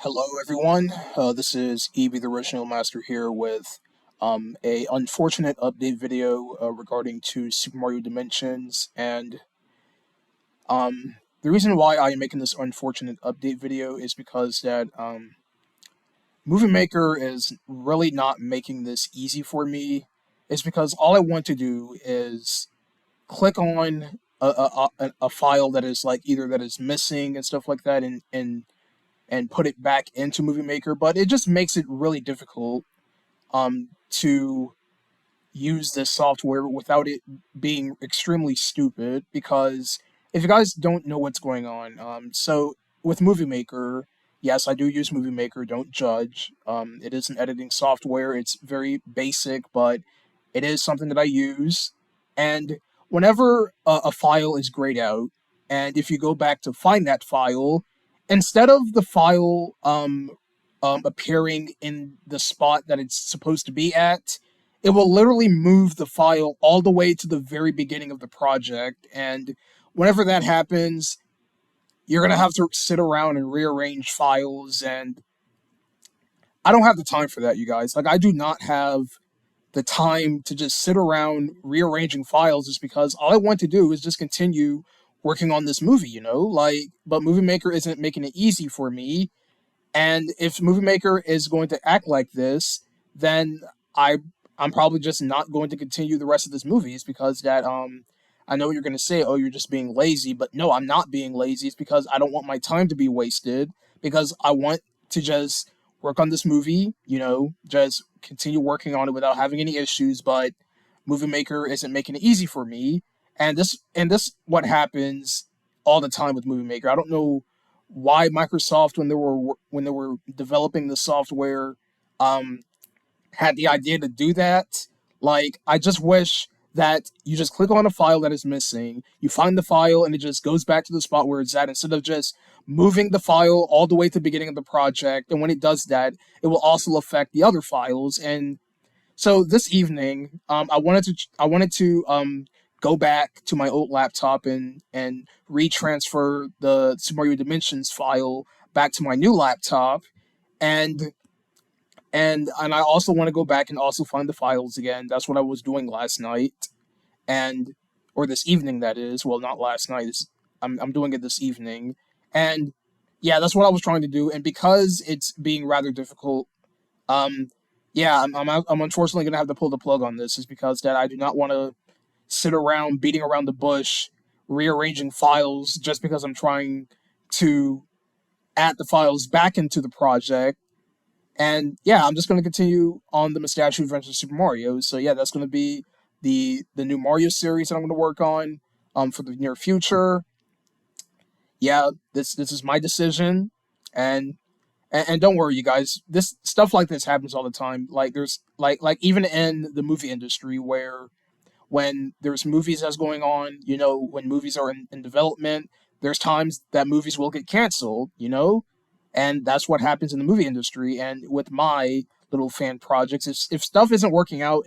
Hello, everyone. This is Evie, the Original Master, here with a unfortunate update video regarding to Super Mario Dimensions, and the reason why I am making this unfortunate update video is because that Movie Maker is really not making this easy for me. It's because all I want to do is click on a file that is like either that is missing and stuff like that, and put it back into Movie Maker, but it just makes it really difficult to use this software without it being extremely stupid. Because if you guys don't know what's going on, so with Movie Maker, yes, I do use Movie Maker. Don't judge. It is an editing software. It's very basic, but it is something that I use. And whenever a file is grayed out, and if you go back to find that file, instead of the file appearing in the spot that it's supposed to be at, it will literally move the file all the way to the very beginning of the project. And whenever that happens, you're going to have to sit around and rearrange files. And I don't have the time for that, you guys. Like, I do not have the time to just sit around rearranging files, is because all I want to do is just continue working on this movie, but Movie Maker isn't making it easy for me. And if Movie Maker is going to act like this, then I'm probably just not going to continue the rest of this movie. It's because that I know you're gonna say, oh, you're just being lazy, but no, I'm not being lazy. It's because I don't want my time to be wasted, because I want to just work on this movie, just continue working on it without having any issues, but Movie Maker isn't making it easy for me. And this what happens all the time with Movie Maker. I don't know why Microsoft, when they were developing the software, um, had the idea to do that. Like, I just wish that you just click on a file that is missing, you find the file, and it just goes back to the spot where it's at, instead of just moving the file all the way to the beginning of the project. And when it does that, it will also affect the other files. And so this evening, I wanted to go back to my old laptop and retransfer the Super Mario Dimensions file back to my new laptop, and and I also want to go back and also find the files again. That's what I was doing last night, and or this evening, that is. Well, not last night. I'm doing it this evening, and yeah, that's what I was trying to do. And because it's being rather difficult, um, yeah, I'm unfortunately gonna have to pull the plug on this, is because that I do not want to sit around beating around the bush, rearranging files just because I'm trying to add the files back into the project. And yeah, I'm just going to continue on the Mustachio Adventures of Super Mario. So yeah, that's going to be the new Mario series that I'm going to work on for the near future. Yeah, this is my decision, and and don't worry, you guys. This stuff like this happens all the time. Like, there's like even in the movie industry, where when there's movies that's going on, when movies are in development, there's times that movies will get canceled, and that's what happens in the movie industry. And with my little fan projects, if stuff isn't working out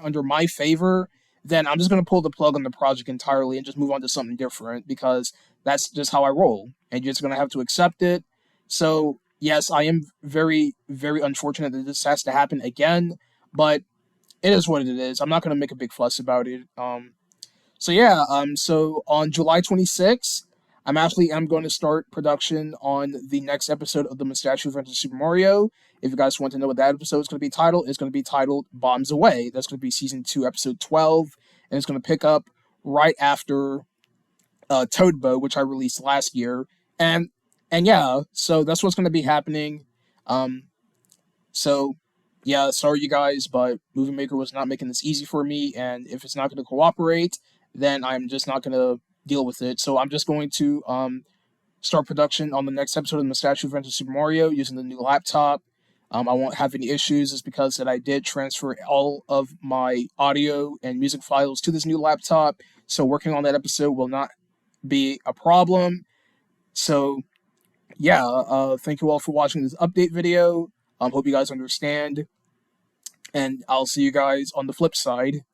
under my favor, then I'm just going to pull the plug on the project entirely and just move on to something different, because that's just how I roll, and you're just going to have to accept it. So yes, I am very, very unfortunate that this has to happen again, but it is what it is. I'm not going to make a big fuss about it. So yeah, so on July 26th, I'm going to start production on the next episode of the Mustachio Adventures of Super Mario. If you guys want to know what that episode is going to be titled, it's going to be titled Bombs Away. That's going to be season 2, episode 12, and it's going to pick up right after Toad Bow, which I released last year. And and yeah, so that's what's going to be happening. Um, so yeah, sorry you guys, but Movie Maker was not making this easy for me, and if it's not going to cooperate, then I'm just not going to deal with it. So I'm just going to start production on the next episode of the Statue of Adventure Super Mario using the new laptop. I won't have any issues, is because that I did transfer all of my audio and music files to this new laptop. So working on that episode will not be a problem. So yeah, thank you all for watching this update video. Hope you guys understand, and I'll see you guys on the flip side.